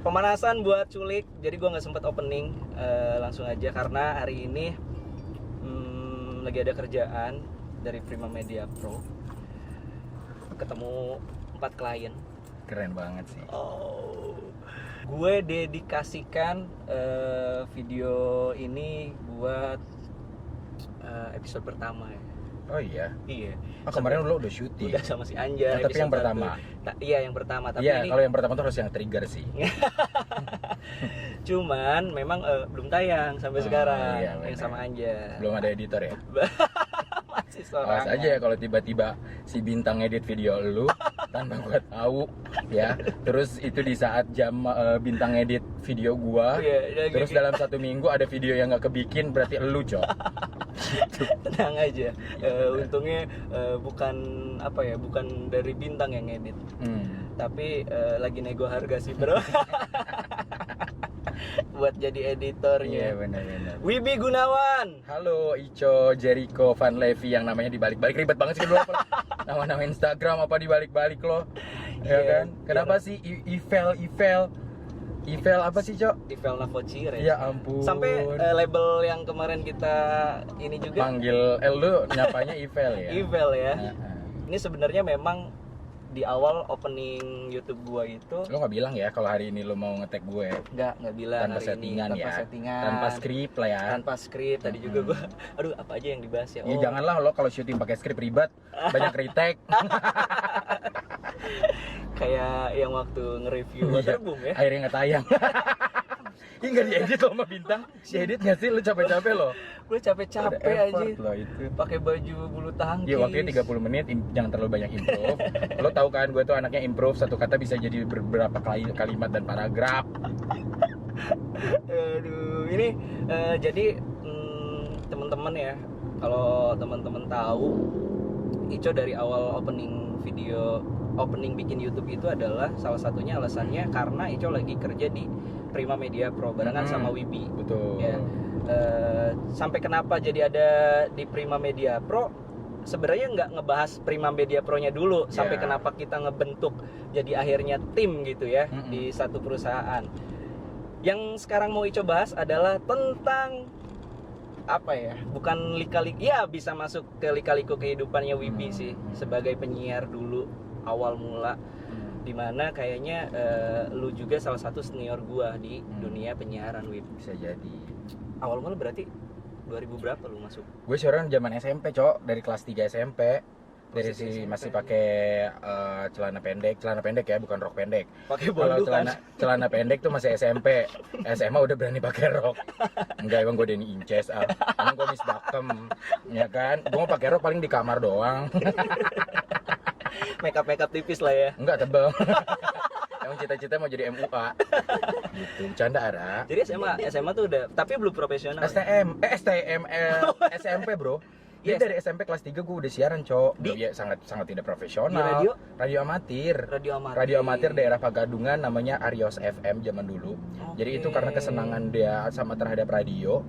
pemanasan buat culik. Jadi gue nggak sempet opening, langsung aja karena hari ini lagi ada kerjaan dari Prima Media Pro. Ketemu 4 klien. Keren banget sih. Gue dedikasikan video ini buat episode pertama ya. Oh iya. Iya. Kemarin lo udah syuting. Udah sama si Anjar. Tapi yang pertama. Iya yang pertama. Tapi iya, ini... kalau yang pertama tuh harus yang trigger sih. Cuman memang belum tayang sampai sekarang. Iya, yang sama Anjar. Belum ada editor ya. Masih sorangan. Awas aja ya kalau tiba-tiba si bintang edit video lu tanpa gua tahu ya. Terus itu di saat jam bintang edit video gua. Iya, terus dalam 1 minggu ada video yang nggak kebikin, berarti elu, Cok. Tenang aja. Untungnya bukan dari bintang yang edit. Tapi lagi nego harga sih, Bro. Buat jadi editornya. Iya, benar-benar. Wibi Gunawan. Halo Ico, Jericho, Van Levi yang namanya dibalik-balik, ribet banget sih kedua. Nama-nama Instagram apa dibalik-balik lo. Ya kan? Kenapa sih Ivel apa sih, Cok? Ivel Navocire. Ya ampun. Sampai label yang kemarin kita ini juga panggil lu nyapanya Ivel ya. Ivel ya. Ini sebenarnya memang di awal opening YouTube gua itu lo nggak bilang ya kalau hari ini lo mau nge-tag gue? Nggak bilang tanpa hari settingan ini, ya, settingan, tanpa skrip lah ya. Tanpa skrip. Tadi juga gua, aduh apa aja yang dibahas ya? Ya janganlah lo kalau syuting pakai skrip ribet, banyak retake. Kayak yang waktu nge-review Waterboom ya. Akhirnya nggak tayang. Ini nggak diedit lo sama bintang, diedit nggak sih? Lo capek-capek lo? Gue capek-capek aja. Lo itu. Pakai baju bulu tangkis. Iya, waktunya 30 menit, jangan terlalu banyak improve. Lo tahu kan, gue tuh anaknya improve, satu kata bisa jadi beberapa kalimat dan paragraf. Aduh, ini jadi teman-teman ya, kalau teman-teman tahu, Ico dari awal opening bikin YouTube itu adalah salah satunya alasannya karena Ico lagi kerja di Prima Media Pro barengan sama Wibi. Betul. Ya. Sampai kenapa jadi ada di Prima Media Pro? Sebenarnya nggak ngebahas Prima Media Pro-nya dulu, sampai kenapa kita ngebentuk jadi akhirnya tim gitu ya di satu perusahaan. Yang sekarang mau Ico bahas adalah tentang apa ya? Bukan lika-liku, ya bisa masuk ke lika-liku kehidupannya Wibi sih sebagai penyiar dulu awal mula. Dimana kayaknya lu juga salah satu senior gua di dunia penyiaran, Wib. Bisa jadi. Awal mula berarti 2000 berapa lu masuk? Gue sekarang zaman SMP, Cok, dari kelas 3 SMP. Dari si masih pakai celana pendek ya, bukan rok pendek. Pakai kalau bolu kan? celana pendek tuh masih SMP. SMA udah berani pakai rok. Enggak, emang gue Denny Inces emang gue Miss Dakem, ya kan? Gue mau pakai rok paling di kamar doang. Makeup tipis lah ya. Enggak, tebel. Emang cita-cita mau jadi MUA. Gitu, bercanda Ara. Jadi SMA tuh udah, tapi belum profesional. SMP, Bro. Yes. Dari SMP kelas 3 gue udah siaran, Cok. Ya, sangat tidak profesional. Di radio amatir. Radio amatir daerah Pagadungan, namanya Arios FM zaman dulu. Jadi itu karena kesenangan dia sama terhadap radio.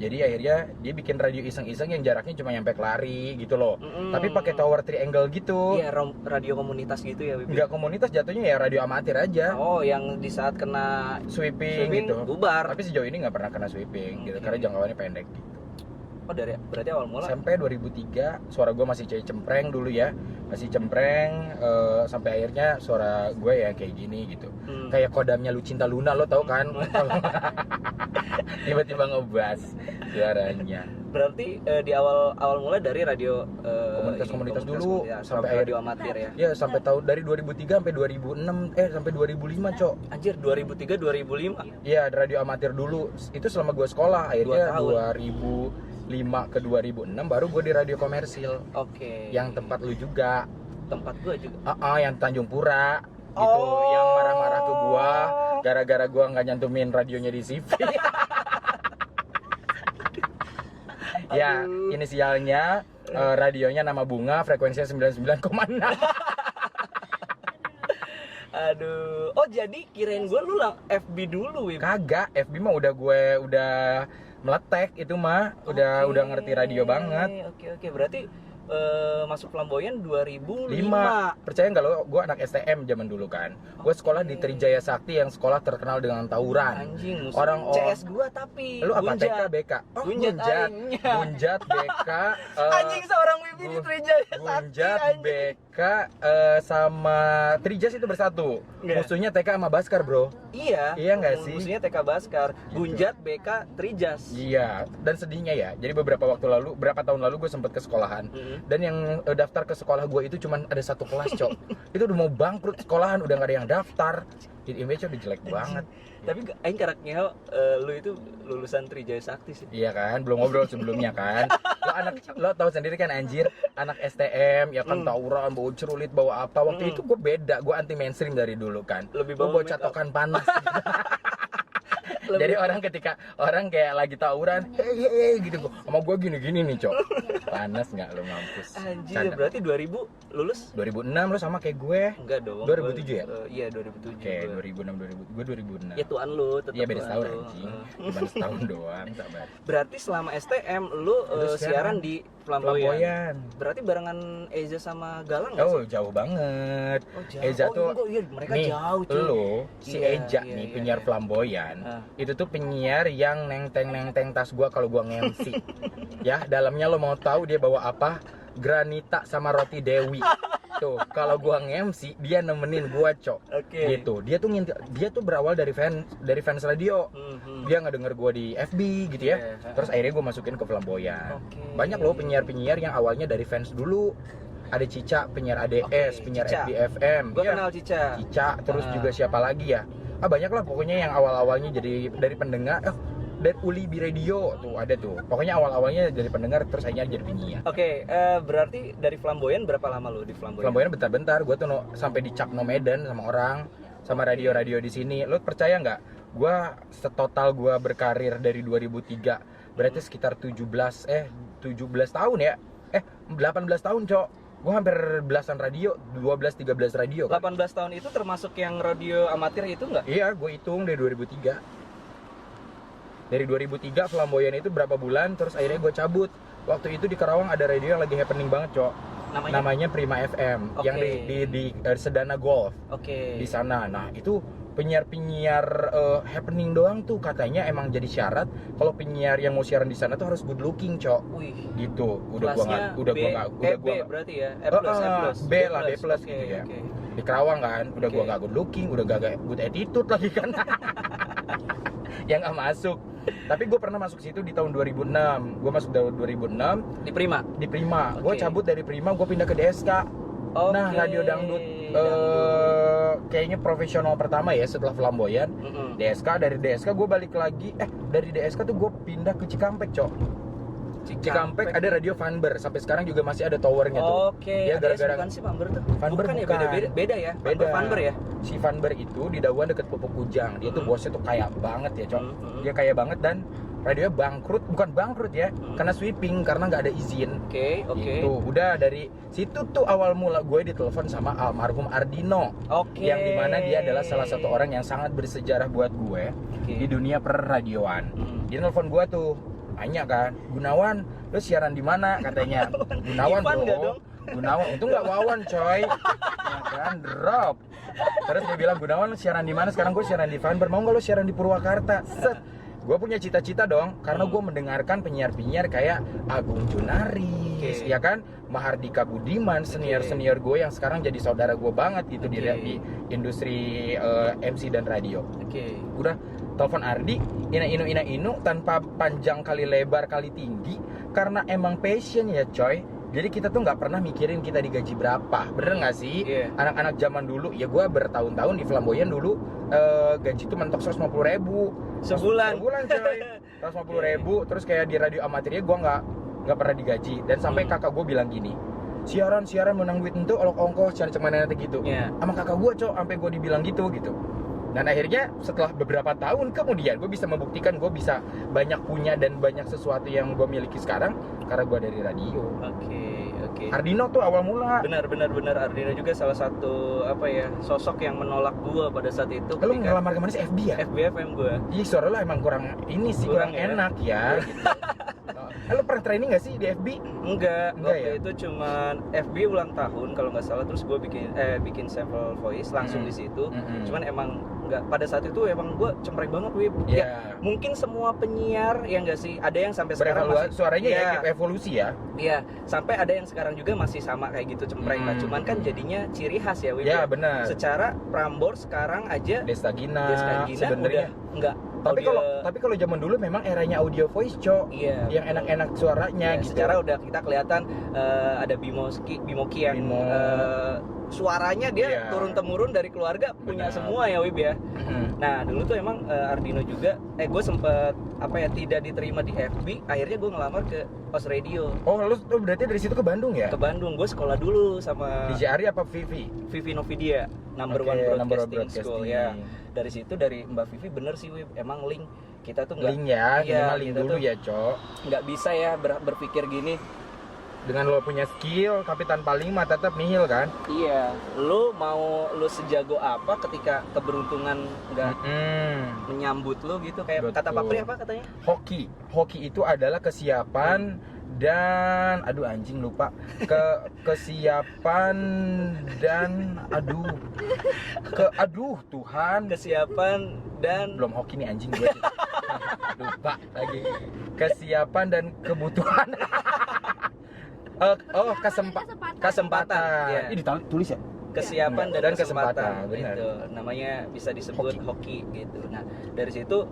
Jadi akhirnya dia bikin radio iseng-iseng yang jaraknya cuma nyampe kelari gitu loh. Tapi pakai tower triangle gitu. Iya, radio komunitas gitu ya, Wibi. Enggak komunitas, jatuhnya ya radio amatir aja. Oh, yang di saat kena sweeping gitu. Bubar. Tapi sejauh ini nggak pernah kena sweeping gitu karena jangkauannya pendek gitu. Oh, berarti awal mula SMP 2003, suara gue masih cempreng dulu ya. Masih cempreng sampai akhirnya suara gue ya kayak gini gitu. Kayak kodamnya Lucinta Luna, lo tau kan? Tiba-tiba ngebas suaranya. Berarti di awal mula dari radio komunitas dulu sampai radio amatir ya. Ya, sampai tahun dari 2003 sampai 2006 sampai 2005, Cok. Anjir, 2003 2005. Iya, radio amatir dulu. Itu selama gue sekolah. Akhirnya 2005 ke 2006 baru gue di radio komersil. Oke. Yang tempat lu juga. Tempat gue juga. Yang Tanjung Pura. Gitu, yang marah-marah ke gua gara-gara gua nggak nyantumin radionya di CV. Ya, inisialnya radionya nama Bunga, frekuensinya 99,6. Aduh. Oh, jadi kirain gue lu FB dulu, Wib. Kagak, FB mah udah meletek itu mah. Udah ngerti radio banget. Oke. Berarti masuk Flamboyan 2005. Percaya nggak lo, gue anak STM zaman dulu kan. Gue sekolah di Trijaya Sakti yang sekolah terkenal dengan tawuran. Anjing, musuh Orang CS gua tapi. Lu apa Gunjat. TK BK? Oh, Gunjat Gunjat. aingnya. Gunjat BK. Anjing seorang wibi di Trijaya Sakti. Gunjat anjing. BK sama Trijas itu bersatu. Iya. Musuhnya TK sama Baskar, Bro. Iya. Iya nggak sih? Musuhnya TK Baskar, Gunjat, BK, Trijas. Iya, dan sedihnya ya. Jadi beberapa tahun lalu gue sempet ke sekolahan. Dan yang daftar ke sekolah gue itu cuman ada satu kelas, Cok. Itu udah mau bangkrut sekolahan, udah gak ada yang daftar. Jadi image udah jelek banget. Tapi aing karaknya lu itu lulusan Trijaya Sakti sih. Iya kan, belum ngobrol sebelumnya kan. Lo tahu sendiri kan anjir, anak STM ya kan tawuran, bawa cerulit, bawa apa. Waktu itu gue beda, gue anti mainstream dari dulu kan. Lebih Gue bawa catokan panas. Jadi ketika orang kayak lagi tawuran, hey gitu, sama gue gini-gini nih, Cok. Panas nggak lo, mampus. Anjir, Canda. berarti 2000 lulus? 2006 lo sama kayak gue. Enggak dong. 2007 ya? Iya, 2007. Oke, 2006 gue 2006. Ya tuan lu, tetap. Iya, beda tuan setahun lu. anjing. Cuma setahun doang, sabar. Berarti selama STM lu siaran di Flamboyan. Berarti barengan Eza sama Galang nggak Oh, sih? jauh banget. Oh, jauh. Eza tuh iya, mereka nih, jauh cuy. lo si Iya, Eja iya, nih iya, penyiar iya. Flamboyan. Ah. Itu tuh penyiar yang neng-teng tas gua kalau gua nge-MC. Ya, dalamnya lo mau tahu dia bawa apa? Granita sama roti Dewi. Tuh, kalau gua nge-MC dia nemenin gua, Cok. Oke. Gitu. Dia tuh berawal dari fans radio. Dia ngedenger gua di FB gitu ya. Iya. Terus akhirnya gua masukin ke Flamboyan. Oke. Banyak loh penyiar-penyiar yang awalnya dari fans dulu. Ada Cica, penyiar ADS, Oke, penyiar Cica. FBFM. Gua Iya. kenal Cica. Cica, terus Ah. juga siapa lagi ya? Banyak lah pokoknya yang awal-awalnya jadi dari pendengar. Dari Uli Bi Radio tuh ada tuh. Pokoknya awal-awalnya dari pendengar terus akhirnya jadi penyiar. Oke, berarti dari Flamboyan berapa lama lu di Flamboyan? Flamboyan bentar-bentar, gue tuh sampai dicap no Medan sama orang, sama radio-radio di sini. Lo percaya nggak? Gue setotal gue berkarir dari 2003, berarti sekitar 17 tahun ya? 18 tahun, Cok. Gue hampir belasan radio, 12-13 radio kan? 18 tahun itu termasuk yang radio amatir itu nggak? Iya, gue hitung dari 2003. Dari 2003 Flamboyan itu berapa bulan, terus akhirnya gue cabut. Waktu itu di Karawang ada radio yang lagi happening banget, Cok. Namanya Prima FM, Oke. yang di Sedana Golf. Oke. Di sana. Nah, itu penyiar-penyiar happening doang tuh katanya emang jadi syarat kalau penyiar yang mau siaran di sana tuh harus good looking, Cok. Wih. Gitu. Udah Kelasnya gua nggak B berarti ya? B+. B lah, B+ Oke, gitu ya. oke. Di Kerawang kan, udah gua Oke. nggak good looking, udah gak good attitude lagi kan. Yang nggak masuk. Tapi gue pernah masuk situ di tahun 2006. Gue masuk tahun 2006 Di Prima. di Prima. Gue Oke. cabut dari Prima, gue pindah ke DSK. Oke. Nah, radio dangdut kayaknya profesional pertama ya setelah Flamboyan. Mm-mm. DSK, dari DSK gue balik lagi. Dari DSK tuh gue pindah ke Cikampek, Cok. Cikampek ada radio Vanber, sampai sekarang juga masih ada towernya tuh. Oke. Ya, ADS gara-gara bukan sih Vanber tuh? Vanber bukan ya, bukan. beda ya? Beda. Vanber ya? Si Vanber itu di Dawan deket Pupuk Kujang. Dia tuh bosnya tuh kaya banget ya, Cok. Dia kaya banget dan radionya bangkrut, bukan bangkrut ya, karena sweeping, karena nggak ada izin. Oke. Gitu. Udah dari situ tuh awal mula gue ditelepon sama almarhum Ardino. Oke. Yang dimana dia adalah salah satu orang yang sangat bersejarah buat gue di dunia perradioan. Dia nelfon gue tuh, nanya kan, Gunawan, lu siaran di mana? Katanya. Gunawan Ivan nggak bro. dong? Gunawan, untung nggak Wawan coy. Ya kan, drop. Terus dia bilang, Gunawan lu siaran di mana? Sekarang gue siaran di Vanber. Mau nggak lu siaran di Purwakarta? Set. Gue punya cita-cita dong, karena gue mendengarkan penyiar-penyiar kayak Agung Junaris, ya kan, Mahardika Budiman, senior-senior gue yang sekarang jadi saudara gue banget gitu di industri MC dan radio. Udah telepon Ardi, inu tanpa panjang kali lebar kali tinggi, karena emang passion ya coy. Jadi kita tuh nggak pernah mikirin kita digaji berapa, bener nggak sih? Anak-anak zaman dulu, ya gue bertahun-tahun di Flamboyan dulu gaji tuh mentok 150.000 sebulan coy. 150.000. Terus kayak di radio amatirnya gue nggak pernah digaji. Dan sampai kakak gue bilang gini, siaran menang duit itu olok ongkos cari cemana nanti gitu. Sama kakak gue coy, sampai gue dibilang gitu. Dan akhirnya setelah beberapa tahun kemudian gue bisa membuktikan gue bisa banyak punya dan banyak sesuatu yang gue miliki sekarang karena gue dari radio. Oke. Ardino tuh awal mula. Benar. Ardino juga salah satu sosok yang menolak gue pada saat itu. Lu ngelamar kemana sih, FB ya? FBFM gue. Ih, suara lu emang kurang ini sih, kurang ya? enak ya. Lo pernah training nggak sih di FB? Enggak Enggak waktu ya? itu cuman FB ulang tahun kalau nggak salah, terus gue bikin sample voice langsung di situ. Cuman emang nggak, pada saat itu emang gue cempreng banget Wib. Iya. Ya mungkin semua penyiar ya nggak sih, ada yang sampai sekarang Berevaluasi, suaranya Iya. ya evolusi ya. Iya, sampai ada yang sekarang juga masih sama kayak gitu cempreng lah. Cuman kan jadinya ciri khas ya Wib. Ya benar. Secara Prambors sekarang aja Destagina udah sebenarnya. nggak. Tapi kalau zaman dulu memang eranya audio voice, Cok. Iya, Yang enak-enak suaranya ya, gitu. secara udah kita kelihatan ada Bimoki yang Bimo. suaranya dia Iya. turun temurun dari keluarga punya Benar. semua ya Wib ya. Nah dulu tuh emang Ardino juga gue sempet tidak diterima di FB, akhirnya gue ngelamar ke Os Radio Oh, lu berarti dari situ ke Bandung ya? ke Bandung. Gue sekolah dulu sama DJ Ari apa Vivi? Vivi Novidia, number Oke, one number one broadcasting school ya. Dari situ, dari Mbak Vivi bener sih Wib, emang link kita tuh nggak Link ya, iya, minimal link kita dulu tuh ya, Cok. nggak bisa ya berpikir gini. Dengan lo punya skill, tapi tanpa link mah tetap nihil kan? Iya, lu sejago apa ketika keberuntungan nggak menyambut lu gitu, kayak Betul. kata Pak Pri apa katanya? Hoki itu adalah kesiapan dan anjing lupa kesiapan dan Tuhan Kesiapan dan belum hoki nih anjing gue lupa lagi kesiapan dan kebutuhan kesempatan Iya. ini ditulis ya kesiapan Enggak, dan dan kesempatan, kesempatan, benar. gitu namanya, bisa disebut hoki gitu. Nah dari situ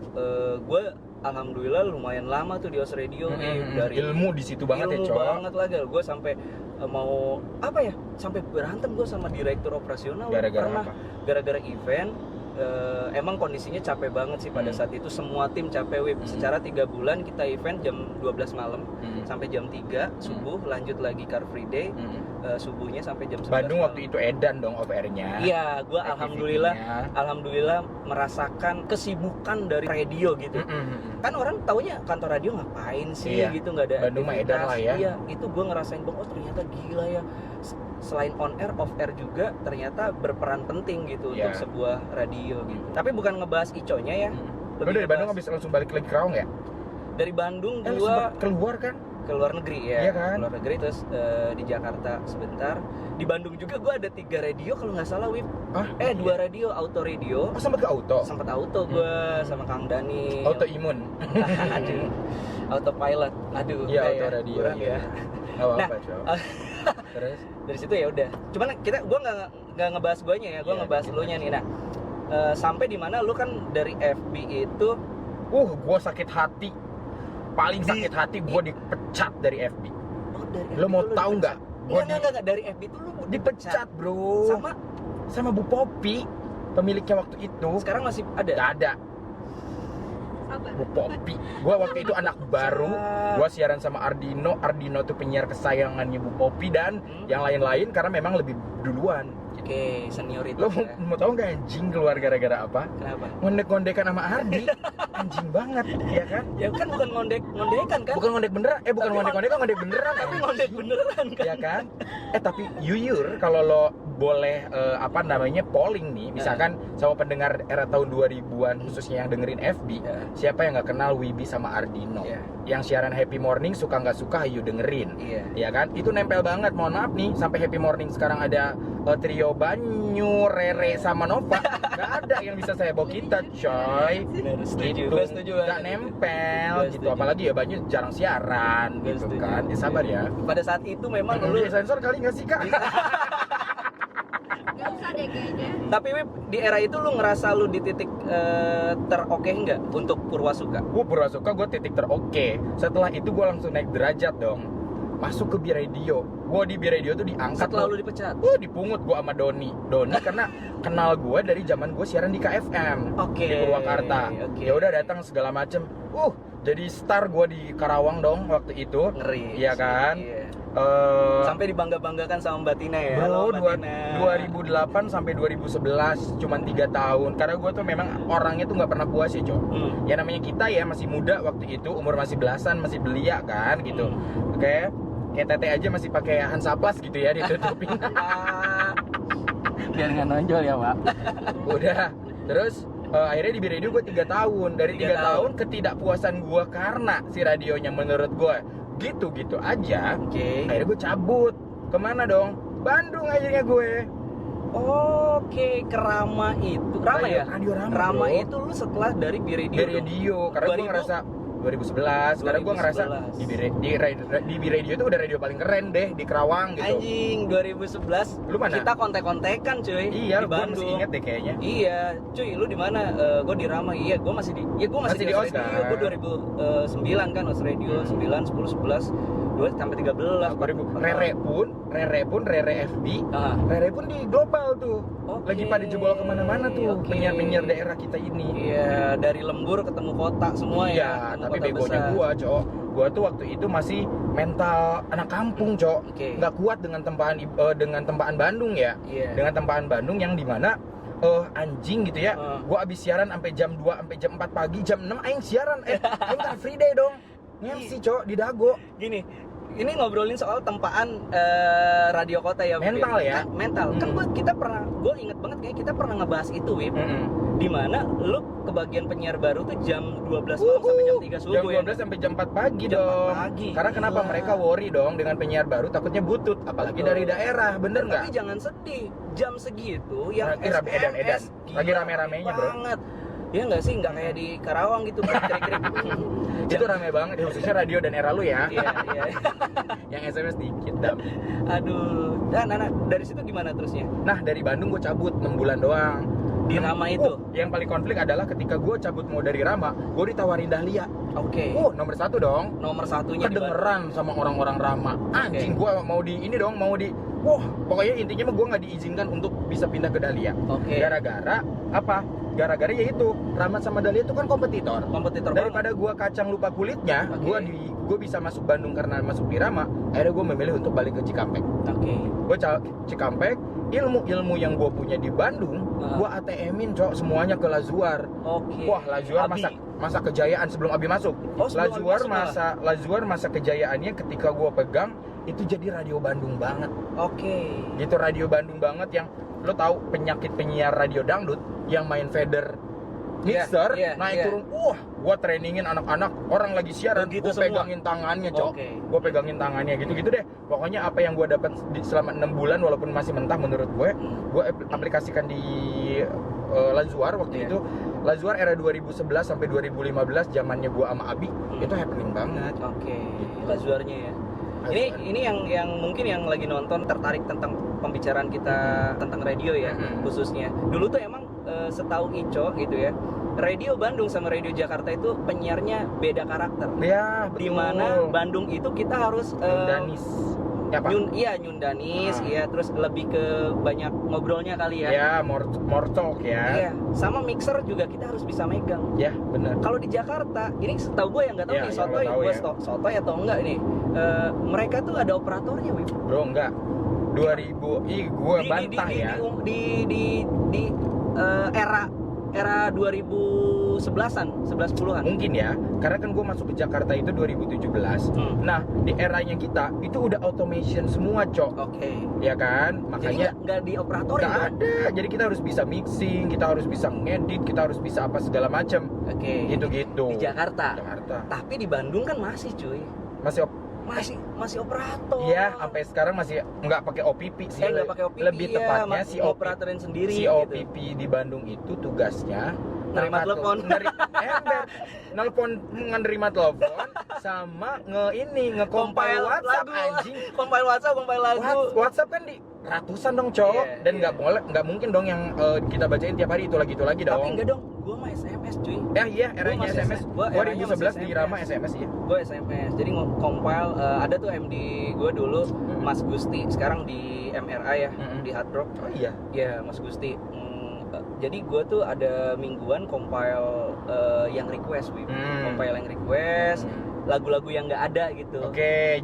gue alhamdulillah lumayan lama tuh di Os Radio. Dari ilmu di situ banget ya, ilmu Cok. banget lah gal. Gue sampai mau sampai berantem gue sama direktur operasional Gara-gara pernah apa? gara-gara event. Emang kondisinya capek banget sih pada saat itu, semua tim capek Wib. Secara 3 bulan kita event jam 12 malam sampai jam 3 subuh, lanjut lagi Car Free Day subuhnya sampai jam 11 Bandung malam. waktu itu edan dong off air-nya. Iya, gue alhamdulillah merasakan kesibukan dari radio gitu. Kan orang taunya kantor radio ngapain sih Iya. gitu, nggak ada Bandung mah aktivitas. edan lah ya. Iya, itu gue ngerasain bahwa ternyata gila ya. Selain on air, off air juga ternyata berperan penting gitu Iya. untuk sebuah radio gitu. Tapi bukan ngebahas Iconya ya. Lo dari Bandung habis langsung balik lagi ke Kerawang ya? Dari Bandung Lu gua sempet keluar kan? ke luar negeri ya. Iya kan? Luar negeri, terus di Jakarta sebentar. Di Bandung juga gue ada 3 radio kalau nggak salah Wib. 2 radio, auto radio. Oh, sempet ke auto? Sempat auto gue sama Kang Dani. Autoimun. Aduh. Autopilot. Aduh. Iya, udah auto ya, radio. kurang Iya. ya. Gak apa-apa, Nah, Cok. Terus? Dari situ ya udah. Cuman gue nggak ngebahas guanya ya, gue Iya, ngebahas dikit lu nya nih. Nah, sampai di mana lu kan dari FB itu Gue sakit hati. Paling sakit hati gue dipecat dari FB. dari Lo FB mau tuh tahu nggak? Gue Enggak, dari FB itu lu dipecat, bro. Sama Bu Popi, pemiliknya waktu itu. Sekarang masih ada? Gak ada. Bu Popi. Gue waktu itu anak baru. Gue siaran sama Ardino. Ardino tuh penyiar kesayangannya Bu Popi dan yang lain-lain karena memang lebih duluan. Oke, senioritas. Lo ya. mau tahu nggak anjing keluar gara-gara apa? Kenapa? Ngondek-ngondekan sama Ardi. Anjing banget, ya kan? Ya kan bukan ngondekan kan? Bukan ngondek beneran. Bukan Tapi ngondek-ngondekan, ngondek beneran. Tapi anjing. ngondek beneran kan? Ya kan? Tapi Yuyur kalau lo boleh polling nih, misalkan sama pendengar era tahun 2000-an khususnya yang dengerin FB, siapa yang nggak kenal Wibi sama Ardino? Yang siaran Happy Morning suka nggak suka ayo dengerin. Ya kan? Itu nempel banget. Mohon maaf nih, sampai Happy Morning sekarang ada trio Banyu, Rere sama Nova. Nggak ada yang bisa saya bawa kita, coy. Setuju, setuju. Nggak nempel gitu. Apalagi ya Banyu jarang siaran gitu kan. Ya sabar ya. Pada saat itu memang Lu sensor kali nggak sih, Kak? Gak usah deh kayaknya. Tapi Wib, di era itu lu ngerasa lu di titik teroke nggak untuk Purwasuka? Purwasuka gue titik teroke. Setelah itu gue langsung naik derajat dong. Masuk ke B-Radio. Gue di B-Radio tuh diangkat. Setelah lu dipecat? Dipungut gue sama Doni karena kenal gue dari zaman gue siaran di KFM. Di Purwakarta. Ya udah datang segala macem. Jadi star gue di Karawang dong waktu itu. Ngeri. Iya kan? Sampai dibangga-banggakan sama Mbak Tina ya. Bro, Halo, Mbak Tina. 2008 sampai 2011 cuman 3 tahun. Karena gue tuh memang orangnya tuh nggak pernah puas ya, Cok. Ya namanya kita ya masih muda waktu itu, umur masih belasan, masih belia kan gitu. Oke. Kayak Tete aja masih pakai Hansaplas gitu ya ditutupin. Biar nggak nonjol ya, Pak. Udah. Terus Akhirnya di Radio gue 3 tahun. Dari 3 tahun ketidakpuasan gue karena si radionya menurut gue gitu-gitu aja. Akhirnya gue cabut. Kemana dong? Bandung akhirnya gue. Oke, ke Rama itu. Rama ya? Radio Rama. Rama bro. itu lu setelah dari Radio. Dari Radio, karena gue ngerasa 2011, karena gue ngerasa di Radio itu udah radio paling keren deh di Kerawang gitu. Anjing, 2011. Lu mana? Kita kontek-kontekan cuy. Iya, di Bandung. Gue masih inget deh kayaknya. Iya, cuy, lu di mana? Gue di Rama. Iya, gue masih di. Iya, gue masih di OS Radio. kan? Gue 2009 kan OS Radio, 9, 10, 11, 2 sampai 13. Rere pun Rere FB. Rere pun di global tuh. Lagi pada jebol kemana-mana tuh penyiar-penyiar daerah kita ini. Iya, dari lembur ketemu kota semua ya. Iya, tapi begonya gua, Cok. Gua tuh waktu itu masih mental anak kampung, Cok. Nggak kuat dengan tempaan Bandung ya. Dengan tempaan Bandung yang dimana anjing gitu ya. Gua abis siaran sampai jam 2 sampai jam 4 pagi, jam 6 aing siaran. Aing kan free day dong. MC, Cok, di Dago. Gini, ini ngobrolin soal tempaan radio kota ya. Mental ya. Mental. Kan gue inget banget kayak kita pernah ngebahas itu, Wip. Dimana lu kebagian penyiar baru tuh jam 12 malam sampai jam 3 subuh. Jam 12 sampai jam 4 pagi dong. Karena kenapa mereka worry dong dengan penyiar baru, takutnya butut, apalagi dari daerah, bener nggak? Tapi jangan sedih, jam segitu yang edan. Lagi rame-ramenya, bro. Banget. Ya nggak sih, nggak kayak di Karawang gitu, krik-krik. Itu rame banget, khususnya radio dan era lu ya. Iya. Yang SMS dikit, Dam. Aduh, dan anak dari situ gimana terusnya? Nah, dari Bandung gue cabut 6 bulan doang. Di Rama itu? Yang paling konflik adalah ketika gue cabut mau dari Rama, gue ditawarin Dahlia. Nomor 1 dong. Nomor satunya kedengeran sama orang-orang Rama. Anjing, gue mau di ini dong, pokoknya intinya mah gue nggak diizinkan untuk bisa pindah ke Dahlia. Gara-gara apa? Gara-gara ya itu Rama sama Dahlia itu kan kompetitor daripada gue kacang lupa kulitnya. Gue bisa masuk Bandung karena masuk di Rama. Akhirnya gue memilih untuk balik ke Cikampek. Gue Cikampek, ilmu yang gue punya di Bandung gue ATM-in, Cok, semuanya ke Lazuar. Wah, Lazuar masa kejayaan sebelum Abi masuk. Lazuar masa kejayaannya ketika gue pegang itu jadi radio Bandung banget. Gitu, radio Bandung banget yang lo tahu penyakit penyiar radio dangdut yang main fader mixer naik turun. Gua trainingin anak-anak, orang lagi siaran, gua pegangin tangannya, Cok. Gua pegangin tangannya gitu-gitu deh. Pokoknya apa yang gua dapat selama 6 bulan walaupun masih mentah menurut gue aplikasikan di Lazuar waktu itu. Lazuar era 2011 sampai 2015 zamannya gua sama Abi, itu happening banget. Lazuarnya ya. Ini yang mungkin yang lagi nonton tertarik tentang pembicaraan kita tentang radio ya, khususnya. Dulu tuh emang setahu Ico gitu ya, radio Bandung sama radio Jakarta itu penyiarnya beda karakter. Ya, betul. Dimana Bandung itu kita harus Danis. Nyundanis, terus lebih ke banyak ngobrolnya kali ya. Ya, more talk ya. Iya, sama mixer juga kita harus bisa megang. Ya, benar. Kalau di Jakarta, ini setahu gue yang nggak tahu nih, sotoy atau enggak nih. Mereka tuh ada operatornya, Wip. Bro, enggak. 2000, gue bantah ya. Di era 2011-an, 11-10-an. Mungkin ya, karena kan gue masuk ke Jakarta itu 2017. Nah, di eranya kita itu udah automation semua, Cok. Ya kan? Makanya nggak di operator nggak ada. Jadi kita harus bisa mixing, kita harus bisa ngedit, kita harus bisa apa segala macam. Gitu-gitu. Di Jakarta. Tapi di Bandung kan masih, cuy. Masih operator. Iya, sampai sekarang masih nggak pakai OPP sih. Nggak pakai OPP. Lebih tepatnya si operatorin sendiri. Si OPP gitu. Di Bandung itu tugasnya nerima telepon. Nelpon, menerima telepon sama nge-compile WhatsApp lagu. Anjing. Compile lagu. WhatsApp kan di ratusan dong, Cok. Dan nggak mungkin dong yang kita bacain tiap hari itu lagi dong. Tapi enggak dong. Gua mah SMS, cuy. Iya, eranya SMS. 2011 di Rama SMS ya. Gue SMS. Jadi compile ada tuh MD gue dulu, Mas Gusti. Sekarang di MRA ya, di Hard Rock. Oh iya. Iya, Mas Gusti. Jadi gue tuh ada mingguan compile yang request, compile yang request, lagu-lagu yang nggak ada gitu.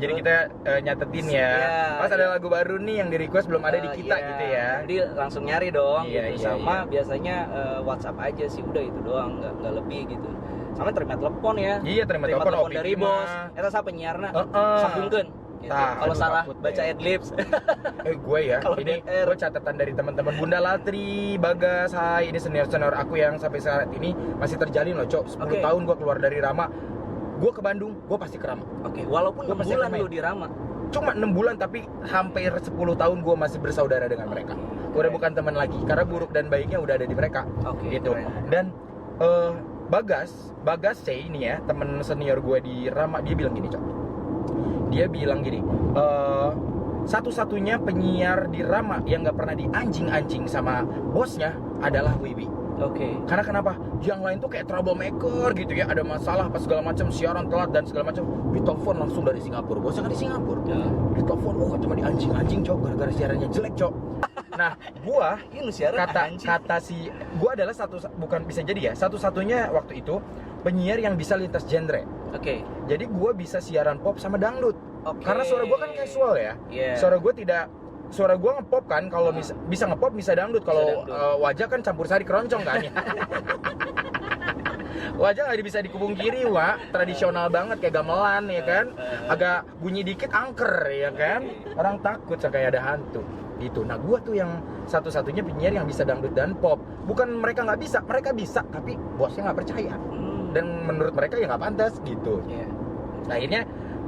Jadi kita nyatetin ya. Pas ada lagu baru nih yang di request belum ada di kita gitu ya. Jadi langsung nyari dong. Biasanya WhatsApp aja sih, udah itu doang, nggak lebih gitu. Sama terima telepon ya. Iya, terima telepon dari bos. Eta sa penyiarna. Sambungkeun. Gitu. Tah, Kalau aduh, salah takut baca deh. adlibs. Gue ya, Kalau ini dead air. gue catatan dari teman-teman Bunda Latri, Bagas, Hai, ini senior-senior aku yang sampai saat ini masih terjalin loh, Cok. 10 Oke. tahun gue keluar dari Rama, gue ke Bandung, gue pasti ke Rama. Oke, walaupun Gua 6 pasti bulan akan main. lu di Rama. Cuma 6 bulan tapi hampir 10 tahun gue masih bersaudara dengan mereka. Udah bukan teman lagi, karena buruk dan baiknya udah ada di mereka. Oke, Gitu. keren. Dan Bagas C ini ya, temen senior gue di Rama, dia bilang gini, Cok. Dia bilang gini, satu-satunya penyiar di Rama yang nggak pernah dianjing-anjing sama bosnya adalah Wiwi. Oke. Karena kenapa? Yang lain tuh kayak troublemaker gitu ya, ada masalah pas segala macam, siaran telat dan segala macam, ditelepon langsung dari Singapura. Bosnya kan di Singapura. Ya. Ditelepon, oh cuma dianjing-anjing, Cok, gara-gara siarannya jelek, Cok. Nah, gua Ini siaran anjing. kata si gua adalah bukan bisa jadi ya, satu-satunya waktu itu penyiar yang bisa lintas genre. Oke. Jadi gua bisa siaran pop sama dangdut. Oke. Karena suara gua kan casual ya. Iya. Suara gua ngepop kan, kalau bisa ngepop bisa dangdut. Kalau dangdut. wajah kan campur sari keroncong kan ya. Wajah nggak bisa dikubung kiri, Wak. Tradisional banget kayak gamelan ya kan. Agak bunyi dikit angker ya kan. Orang takut kayak ada hantu. Gitu. Nah, gua tuh yang satu-satunya penyiar yang bisa dangdut dan pop. Bukan mereka nggak bisa, mereka bisa, tapi bosnya nggak percaya. Dan menurut mereka ya nggak pantas gitu. Iya. Nah, akhirnya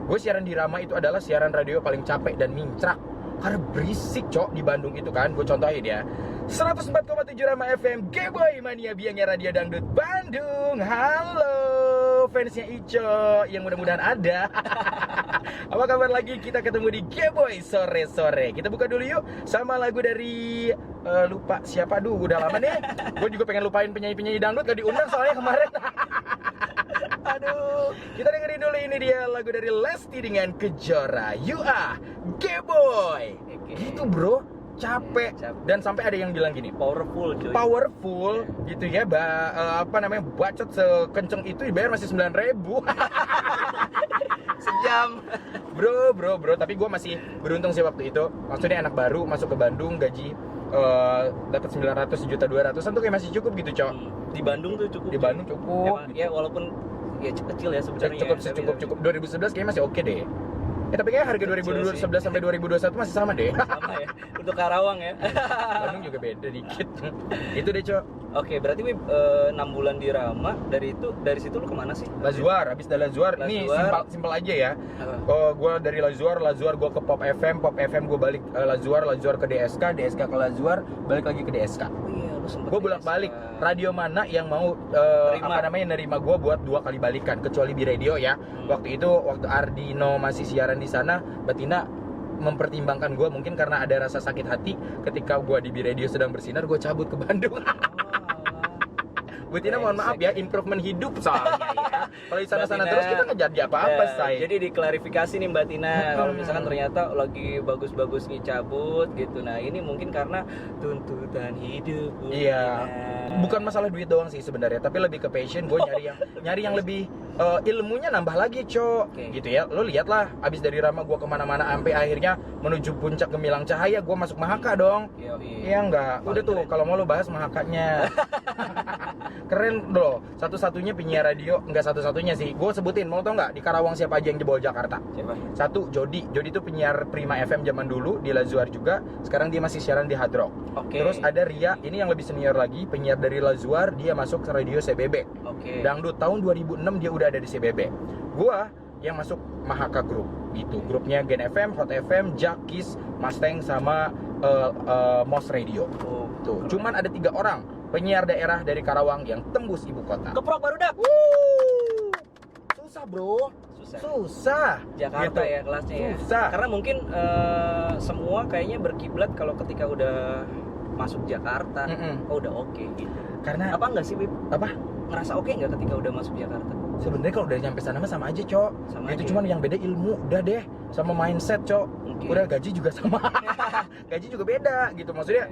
gue siaran di Rama itu adalah siaran radio paling capek dan mincrak. Karena berisik, Cok, di Bandung itu kan. Gue contohin ya. 104,7 Rama FM, Geboy Mania Biangnya Radio Dangdut Bandung. Halo fansnya Ico yang mudah-mudahan ada. Apa kabar lagi? Kita ketemu di Geboy sore-sore. Kita buka dulu yuk sama lagu dari lupa siapa, udah lama nih. Gue juga pengen lupain penyanyi-penyanyi dangdut gak diundang soalnya kemarin. Aduh, kita dengerin dulu, ini dia lagu dari Lesti dengan Kejora. You are Geboy. Gitu, bro. Capek. Dan sampai ada yang bilang gini, Powerful, cuy. powerful gitu ya, bacot sekenceng itu dibayar masih 9.000. Sejam. Bro, tapi gue masih beruntung sih waktu itu. Maksudnya anak baru masuk ke Bandung, gaji dapat 900 juta 200-an tuh kayak masih cukup gitu, Cok. Di Bandung tuh cukup. Di Bandung cukup. Ya walaupun ya kecil ya sebenarnya. Cukup. 2011 kayaknya masih oke deh. Tapi kayaknya harga 2011 sampai 2021 masih sama deh. Sama ya. Untuk Karawang ya. Bandung juga beda dikit. Itu deh, Cok. Oke, berarti 6 bulan di Rama, dari situ lu kemana sih? Lazuar, habis dari Lazuar, ini simpel aja ya. Gue dari Lazuar gue ke Pop FM gue balik Lazuar ke DSK ke Lazuar, balik lagi ke DSK. Oh iya, lu sempet Gue bolak-balik. Radio mana yang mau nerima gue buat 2 kali balikan, kecuali di radio ya. Waktu Ardino masih siaran di sana, Batina mempertimbangkan gue, mungkin karena ada rasa sakit hati ketika gue di Radio sedang bersinar, gue cabut ke Bandung. Bu Tina, mohon maaf ya, improvement hidup soalnya ya. Kalau di sana-sana terus kita nggak jadi apa-apa, say. Jadi diklarifikasi nih Mbak Tina, kalau misalkan ternyata lagi bagus-bagus nih cabut gitu. Nah, ini mungkin karena tuntutan hidup. Iya. Bukan masalah duit doang sih sebenarnya, tapi lebih ke passion. Gue nyari yang lebih ilmunya nambah lagi, Cok. Gitu ya. Lo lihat lah, abis dari Rama gue kemana-mana sampai akhirnya menuju puncak Gemilang Cahaya, gue masuk Mahaka dong. Iya enggak. Udah tuh, kalau mau lo bahas Mahakanya. Keren loh, satu-satunya penyiar radio, enggak satu-satunya sih. Gue sebutin, mau tau nggak di Karawang siapa aja yang jebol Jakarta? Siapa? Satu, Jody itu penyiar Prima FM zaman dulu di Lazuar juga. Sekarang dia masih siaran di Hard Rock. Terus ada Ria, ini yang lebih senior lagi, penyiar dari Lazuar, dia masuk ke radio CBB. Dangdut tahun 2006 dia udah ada di CBB. Gua yang masuk Mahaka Group gitu. Grupnya Gen FM, Hot FM, Jakis, Mustang sama Mos Radio. Tuh, cuman ada 3 orang penyiar daerah dari Karawang yang tembus ibu kota. Keprok barudak. Susah, bro. Susah. Jakarta gitu. Ya kelasnya ya. Susah. Karena mungkin semua kayaknya berkiblat kalau ketika udah masuk Jakarta, oh udah oke gitu. Karena apa enggak sih, Bib? Apa? Ngerasa oke enggak ketika udah masuk Jakarta? Sebenarnya kalau udah nyampe sana mah sama aja, Cok. Itu cuman yang beda ilmu, udah deh, sama mindset, Cok. Udah gaji juga sama. Gaji juga beda gitu. Maksudnya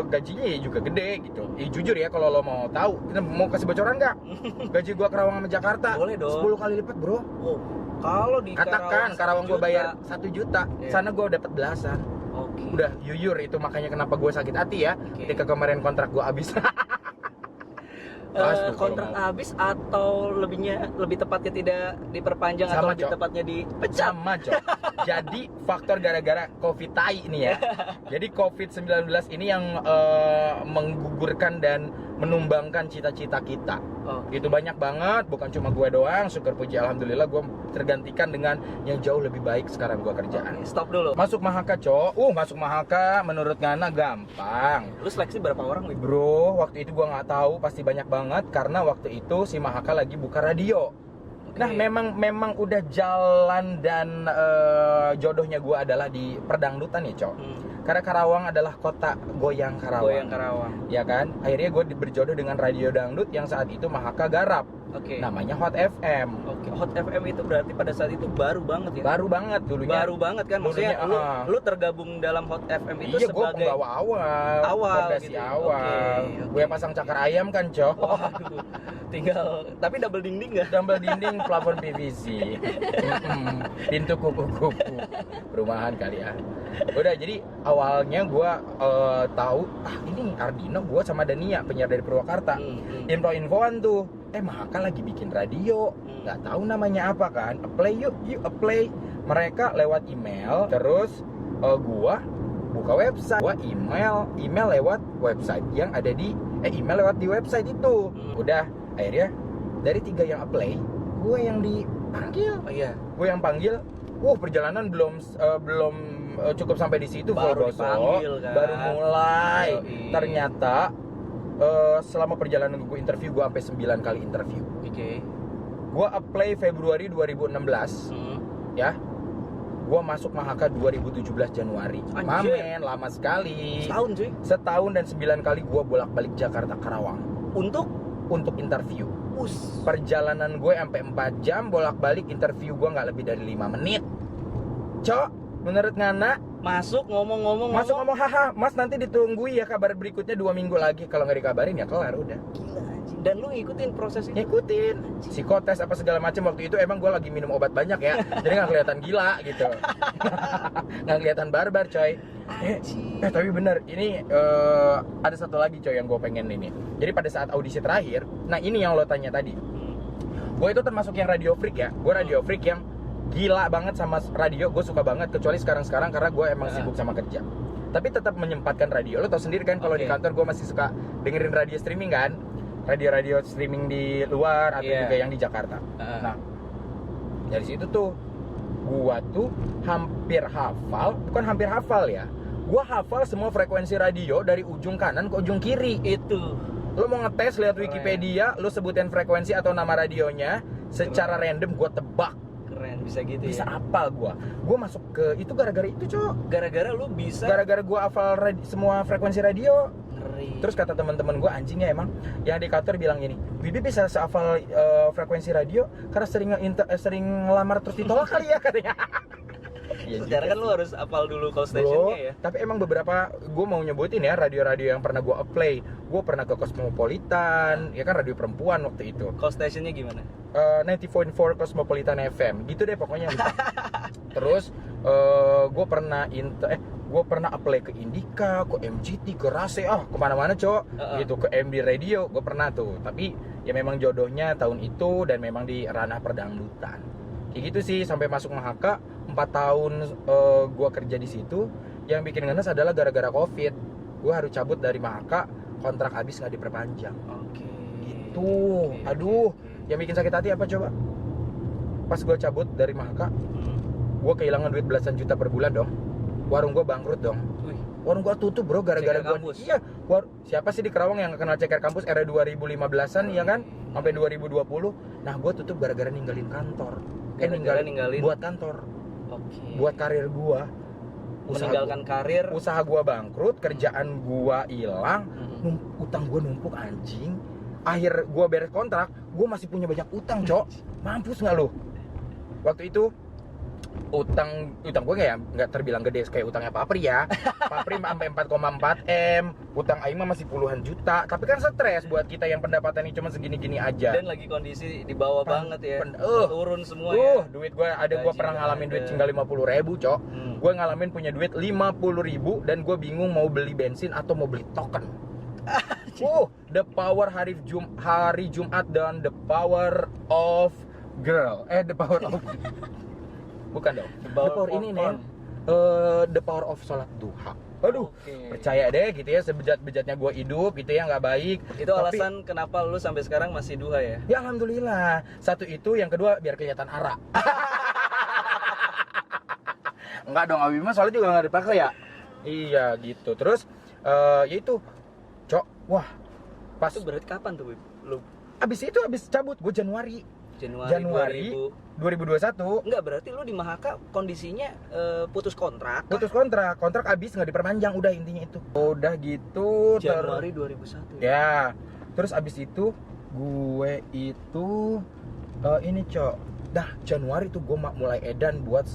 gajinya ya juga gede gitu. Jujur ya, kalau lo mau tahu, kita mau kasih bocoran nggak? Gaji gua Karawang sama Jakarta boleh dong. 10 kali lipat, bro. Kalau di katakan Karawang gua bayar 1 juta, sana gua dapat belasan. Udah yuyur itu, makanya kenapa gua sakit hati ya ketika kemarin kontrak gua habis. kontrak habis atau lebih tepatnya tidak diperpanjang atau Sama, lebih Cok. tepatnya dipecat? Sama, Cok. Jadi faktor gara-gara Covid tai ini ya. Jadi Covid-19 ini yang menggugurkan dan menumbangkan cita-cita kita. Oh. Itu banyak banget, bukan cuma gue doang. Syukur puji alhamdulillah gue tergantikan dengan yang jauh lebih baik sekarang gue kerjaan. Oke, stop dulu. Masuk Mahaka, Cok. Masuk Mahaka menurut Ngana gampang. Lu seleksi berapa orang, Wih? Bro, waktu itu gua nggak tahu, pasti banyak banget karena waktu itu si Mahaka lagi buka radio. Oke. Nah, memang udah jalan dan jodohnya gua adalah di perdangdutan ya, Cok. Karena Karawang adalah kota goyang Karawang. Goyang Karawang. Ya kan? Akhirnya gue berjodoh dengan radio dangdut yang saat itu Mahaka garap. Oke. Namanya Hot FM. Oke, Hot FM itu berarti pada saat itu baru banget ya? Baru banget dulunya. Baru banget kan, maksudnya Dulunya, lu tergabung dalam Hot FM itu Iya, gue sebagai pembawa awal. Awal Fondasi gitu. awal. Oke. Gue pasang cakar ayam kan, Cok. Waduh, tinggal tapi double dinding nggak? Dumbbell dinding plafon PVC. Pintu kupu-kupu. Perumahan kali ya. Udah, jadi awalnya gue tahu ini Ardino, gue sama Dania penyiar dari Purwakarta. Info-infoan tuh. Mahaka lagi bikin radio. Nggak tahu namanya apa kan. Apply yuk apply. Mereka lewat email. Terus gue buka website. Gue email lewat website yang ada di email lewat di website itu. Udah, akhirnya dari 3 yang apply, gue yang dipanggil. Oh iya. Gue yang panggil. Perjalanan belum cukup sampai di situ, Baru Volroso. dipanggil, kan? Baru mulai. Yoi. Ternyata selama perjalanan gue interview, gue sampai 9 kali interview. Oke. Gue apply Februari 2016, ya. Gue masuk Mahaka 2017 Januari. Anjir. Mamen, lama sekali. Setahun cuy. Setahun dan 9 kali gue bolak-balik Jakarta Karawang untuk interview. Perjalanan gue sampai 4 jam bolak-balik interview, gue nggak lebih dari 5 menit. Cok, menurut Ngana Masuk ngomong, haha, Mas nanti ditunggu ya kabar berikutnya 2 minggu lagi. Kalau nggak dikabarin ya kelar udah. Gila anjing. Dan lu ngikutin proses itu? Ngikutin psikotes apa segala macam. Waktu itu emang gue lagi minum obat banyak ya, jadi nggak kelihatan gila gitu. Nggak kelihatan barbar, coy. Tapi bener, ini ada satu lagi coy yang gue pengen ini. Jadi pada saat audisi terakhir, nah ini yang lo tanya tadi, gue itu termasuk yang radio freak ya. Gue radio freak yang gila banget sama radio. Gue suka banget, kecuali sekarang karena gue emang sibuk sama kerja. Tapi tetap menyempatkan radio. Lo tau sendiri kan kalau di kantor gue masih suka dengerin radio streaming kan, radio streaming di luar atau juga yang di Jakarta. Nah, dari situ tuh gua tuh hampir hafal, bukan hampir hafal ya, gua hafal semua frekuensi radio dari ujung kanan ke ujung kiri. Itu Lo mau ngetes, lihat Wikipedia, lo sebutin frekuensi atau nama radionya secara random, gua tebak. keren, bisa gitu. Bisa ya. hafal gua masuk ke itu gara-gara itu, Cok. Gara-gara lu bisa. Gara-gara gua hafal semua frekuensi radio. Ngeri. Terus kata teman-teman gue, anjingnya emang yang di kantor bilang gini, Bibi bisa sehafal frekuensi radio karena sering ngelamar terus ditolak kali ya, katanya. Ya, secara kan lu harus hafal dulu call stationnya ya. Tapi emang beberapa, gue mau nyebutin ya radio-radio yang pernah gue apply. Gue pernah ke Cosmopolitan, ya kan radio perempuan waktu itu. Call stationnya gimana? 90.4 Cosmopolitan FM, gitu deh pokoknya. Terus gue pernah apply ke Indika, ke MGT, ke Rase, kemana-mana cok, gitu, ke MD Radio, gue pernah tuh. Tapi ya memang jodohnya tahun itu dan memang di ranah perdangdutan. Kayak gitu sih sampai masuk Mahaka. 4 tahun gue kerja di situ. Yang bikin ngenes adalah gara-gara Covid. Gue harus cabut dari Mahaka, kontrak habis nggak diperpanjang. Oke. Itu, aduh, yang bikin sakit hati apa coba? Pas gue cabut dari Mahaka, gue kehilangan duit belasan juta per bulan dong. Warung gue bangkrut dong. Warung gue tutup bro gara-gara gue. Iya. Siapa sih di Karawang yang kenal ceker kampus era 2015-an ya kan? Sampai 2020. Nah gue tutup gara-gara ninggalin kantor. Ninggalin buat kantor. Oke. Buat karir gue. Meninggalkan karir. Usaha gue bangkrut, kerjaan gue hilang, utang gue numpuk anjing. Akhir gue beres kontrak, gue masih punya banyak utang cok. Mampus nggak lu? Waktu itu utang gue nggak terbilang gede kayak utangnya Papri ya. Papri sampai 4,4 M, utang Aing mah masih puluhan juta. Tapi kan stres buat kita yang pendapatannya cuma segini-gini aja. Dan lagi kondisi di bawah banget ya. Turun semua ya. Duit gue gue pernah ngalamin duit tinggal 50.000 cok. Gue ngalamin punya duit 50.000 dan gue bingung mau beli bensin atau mau beli token. The Power hari Jumat dan The Power of Girl. The Power of bukan dong. The The Power of ini on. nih. The Power of Sholat Duha. Aduh, percaya deh gitu ya, sebejat-bejatnya gue hidup itu ya nggak baik. Itu alasan kenapa lu sampai sekarang masih duha ya? Ya alhamdulillah. Satu itu, yang kedua biar kelihatan ara. Enggak dong, Abi mah soalnya juga nggak dipakai ya. Iya gitu. Terus ya itu, Cok. Wah, pas Itu berarti kapan tuh, Wib? Lu abis cabut gue Januari 2021. Enggak, berarti lu di Mahaka kondisinya putus kontrak. Kontrak abis nggak diperpanjang, udah intinya itu. Udah gitu. Januari 2001. Ya, terus abis itu gue itu ini Cok. Dah Januari tuh gue mulai edan buat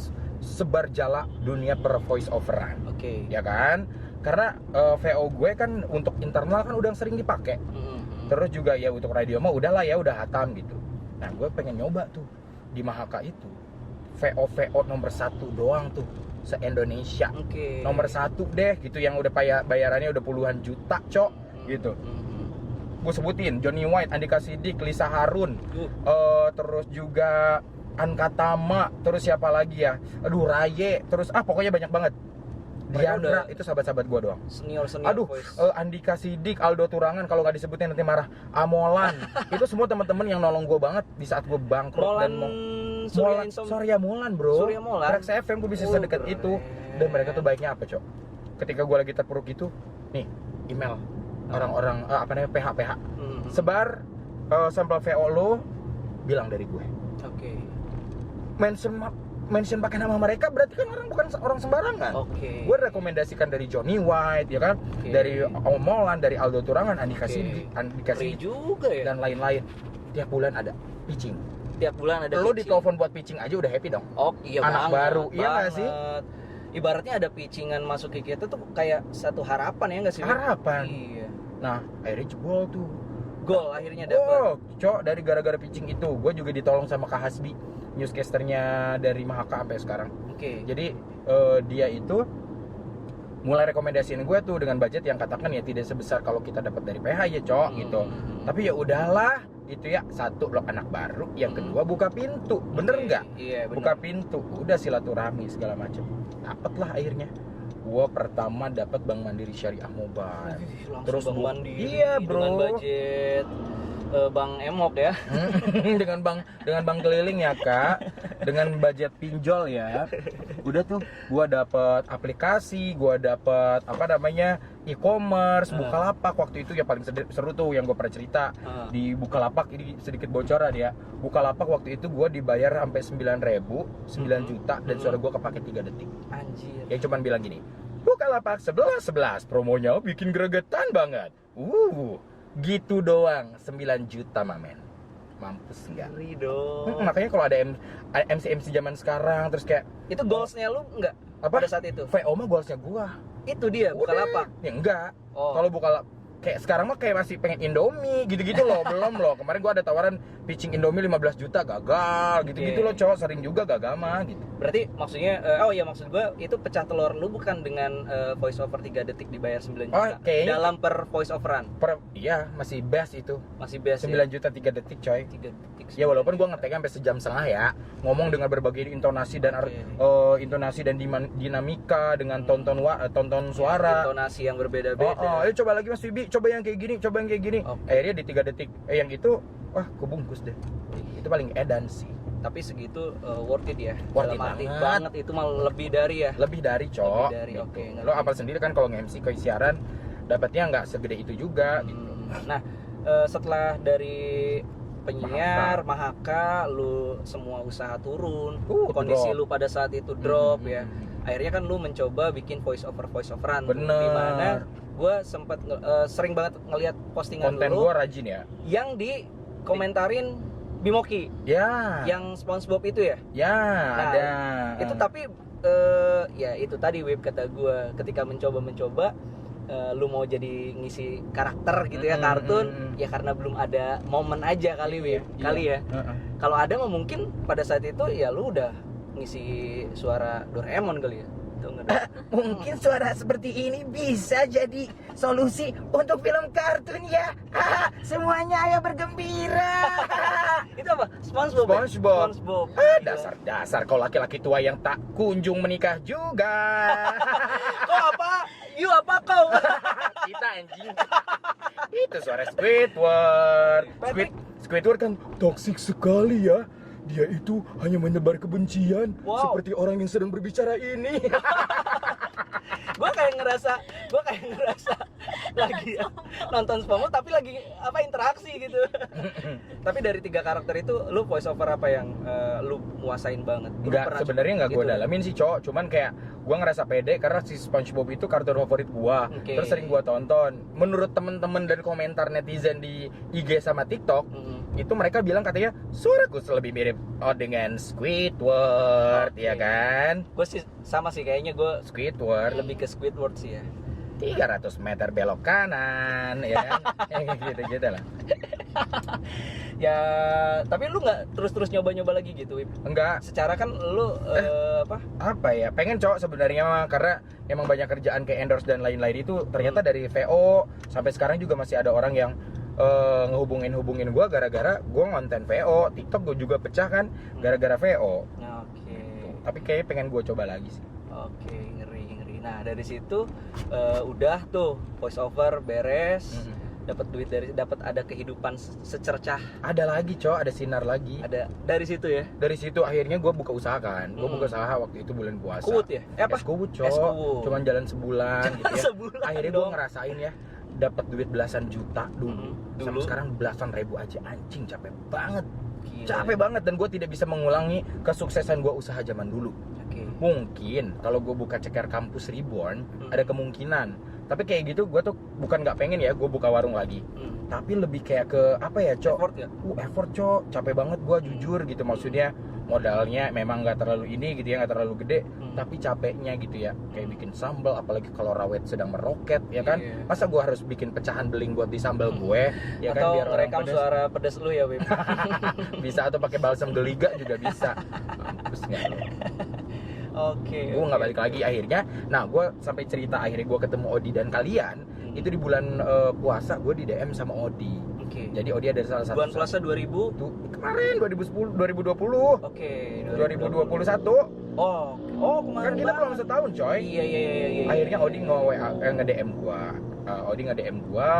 sebar jala dunia per voice overan. Oke. Ya kan? Karena VO gue kan untuk internal kan udah sering dipakai. Terus juga ya untuk radio mah udahlah ya, udah hatam gitu. Nah gue pengen nyoba tuh di Mahaka itu VO nomor 1 doang tuh se-Indonesia. Nomor 1 deh gitu, yang udah bayarannya udah puluhan juta Cok gitu. Gue sebutin Johnny White, Andika Sidik, Lisa Harun, terus juga Ankatama, terus siapa lagi ya? Aduh, Raye, terus pokoknya banyak banget. Diandra, itu sahabat-sahabat gue doang. Senior Aduh, voice. Andika Sidik, Aldo Turangan, kalau nggak disebutin nanti marah. Amolan, itu semua teman-teman yang nolong gue banget di saat gue bangkrut dan mau. Surya Molan bro. Surya Molan. Trax FM gue bisa sedekat itu. Dan mereka tuh baiknya apa Cok? Ketika gue lagi terpuruk gitu, nih email orang-orang PH. Sebar sampel VO lo, bilang dari gue. Oke. Mention pakai nama mereka, berarti kan bukan orang sembarangan. Oke. Gue rekomendasikan dari Johnny White ya kan, dari Omolan, dari Aldo Turangan, Andika Sidik, juga ya. dan lain-lain. Tiap bulan ada pitching. Tiap bulan ada. Lo ditelepon buat pitching aja udah happy dong. Oh iya, anak banget, baru, iya nggak sih? Ibaratnya ada pitchingan masuk ke kita tuh kayak satu harapan ya nggak sih? Harapan. Iya. Nah akhirnya jebol tuh. Gol akhirnya dapet. Cok, dari gara-gara pitching itu, gue juga ditolong sama Kak Hasbi, newscasternya dari Mahaka sampai sekarang. Oke. Jadi dia itu mulai rekomendasiin gue tuh dengan budget yang katakan ya tidak sebesar kalau kita dapat dari PH ya Cok gitu. Tapi ya udahlah gitu ya, satu lo anak baru, yang kedua buka pintu, bener nggak? Iya bener. Buka pintu, udah silaturahmi segala macam. Dapet lah akhirnya. Gua pertama dapat Bank Mandiri Syariah Mobile. Terus Bank Mandiri. Iya bro. Dengan budget Bang Emok ya. dengan bank keliling ya Kak, dengan budget pinjol ya. Udah tuh, gua dapat aplikasi, gua dapat e-commerce, Bukalapak waktu itu ya paling seru tuh yang gua pernah cerita. Di Bukalapak ini sedikit bocoran ya. Bukalapak waktu itu gua dibayar sampai 9.000, 9 juta dan suara gua kepake 3 detik. Anjir. Yang cuman bilang gini, Bukalapak 11 promonya bikin gregetan banget. Gitu doang, 9 juta mamen. Mampus enggak? Ngeri dong. Makanya kalau ada MC zaman sekarang terus kayak itu goalsnya lu enggak? Pada saat itu? VO mah goalsnya gua. Itu dia, Bukalapak. Ya enggak. Oh. Kalau Bukalapak kayak sekarang mah kayak masih pengen Indomie gitu-gitu loh, belum loh. Kemarin gua ada tawaran pitching Indomie 15 juta gagal gitu-gitu loh, cowok sering juga gagal mah gitu. Berarti maksudnya maksud gua itu pecah telur lu bukan dengan voice over 3 detik dibayar 9 juta. Dalam per voice overan. Iya, masih best itu. Masih best 9 ya? juta 3 detik coy. 3 detik. Ya walaupun gua ngeteknya sampai sejam setengah ya, ngomong dengan berbagai intonasi dan dinamika dengan tonton suara, intonasi yang berbeda-beda. Ayo coba lagi Mas Wibi, coba yang kayak gini. Akhirnya di 3 detik yang itu wah kebungkus deh. Itu paling edan sih. Tapi segitu worth it ya. Worth it banget. Itu malah lebih dari ya. Lebih dari Cok. Lebih dari, gitu. oke, Lo apal sendiri kan kalau nge-MC ke siaran dapatnya nggak segede itu juga gitu. Nah, setelah dari penyiar Mahaka, lu semua usaha turun, kondisi drop. lu pada saat itu drop ya. Akhirnya kan lu mencoba bikin voice overan. Bener. Dimana gue sempat sering banget ngelihat postingan konten lu gue rajin ya, yang dikomentarin Bimoki, ya, yang SpongeBob itu ya. Nah, ada itu tapi ya itu tadi Web kata gue ketika mencoba lu mau jadi ngisi karakter gitu ya, kartun ya karena belum ada momen aja kali Web kali ya. Kalau ada mah mungkin pada saat itu ya lu udah ngisi suara Doraemon kali ya. Mungkin suara seperti ini bisa jadi solusi untuk film kartun ya. Semuanya ayo bergembira. Itu apa? SpongeBob. Ya? SpongeBob. SpongeBob. Dasar kau laki-laki tua yang tak kunjung menikah juga. Kau apa? You apa kau? Kita anjing. Itu suara Squidward. Squidward kan toksik sekali ya. Dia itu hanya menebar kebencian seperti orang yang sedang berbicara ini. gue kayak ngerasa lagi nonton SpongeBob tapi lagi interaksi gitu. Tapi dari 3 karakter itu lu voice over apa yang lu muasain banget? Enggak, sebenarnya enggak gue gitu. dalamin sih, Cok. Cuman kayak gue ngerasa pede karena si SpongeBob itu kartun favorit gue. Terus sering gue tonton. Menurut temen-temen dan komentar netizen di IG sama TikTok, itu mereka bilang katanya suaraku lebih mirip dengan Squidward, ya kan? Gue sih sama sih, kayaknya gue Squidward lebih ke Squidward sih ya. 300 meter belok kanan, ya kan? Gitu-gitu lah. Ya, tapi lu nggak terus-terus nyoba-nyoba lagi gitu, Wip? Enggak. Secara kan lu apa ya? Pengen, Cok, sebenarnya mah, karena emang banyak kerjaan kayak endorse dan lain-lain itu ternyata dari VO sampai sekarang juga masih ada orang yang ngehubungin gue gara-gara gue ngonten VO. TikTok gue juga pecah kan gara-gara VO. Oke. Tapi kayaknya pengen gue coba lagi sih. Oke, ngeri. Nah, dari situ udah tuh voice over beres. Dapat duit dapat ada kehidupan secercah. Ada lagi, Cok, ada sinar lagi. Ada dari situ ya. Dari situ akhirnya gue buka usaha kan. Gue buka usaha waktu itu bulan puasa. Kuwut ya? Apa? Kuwut, Cok. Cuman jalan sebulan gitu ya. Sebulan akhirnya gue ngerasain ya, dapat duit belasan juta dulu. Sama sekarang belasan ribu aja, anjing capek banget. Gila. Capek banget, dan gue tidak bisa mengulangi kesuksesan gue usaha zaman dulu. Mungkin kalau gue buka Ceker Kampus Reborn ada kemungkinan, tapi kayak gitu gue tuh bukan nggak pengen ya gue buka warung lagi, tapi lebih kayak ke apa ya, Cok? Effort ya? Effort, Cok. Capek banget gue jujur gitu, maksudnya modalnya memang nggak terlalu ini gitu ya, nggak terlalu gede, tapi capeknya gitu ya, kayak bikin sambal, apalagi kalau rawit sedang meroket ya kan. Masa gue harus bikin pecahan beling buat di sambal gue ya atau kan, biar orang ngerekam suara pedas lu ya, Wim? bisa, atau pakai balsam geliga juga bisa. Mampus nggak lo? Gue nggak balik lagi akhirnya. Nah, gue sampai cerita akhirnya gue ketemu Odi dan kalian itu di bulan puasa. Gue di DM sama Odi. Jadi Odi ada salah satu bulan puasa 2000 tuh, kemarin 2020. 2021. Oh kemarin Kan kita belum setahun, coy. Iya. Akhirnya Odi nge-DM gue. Odi nge-DM gue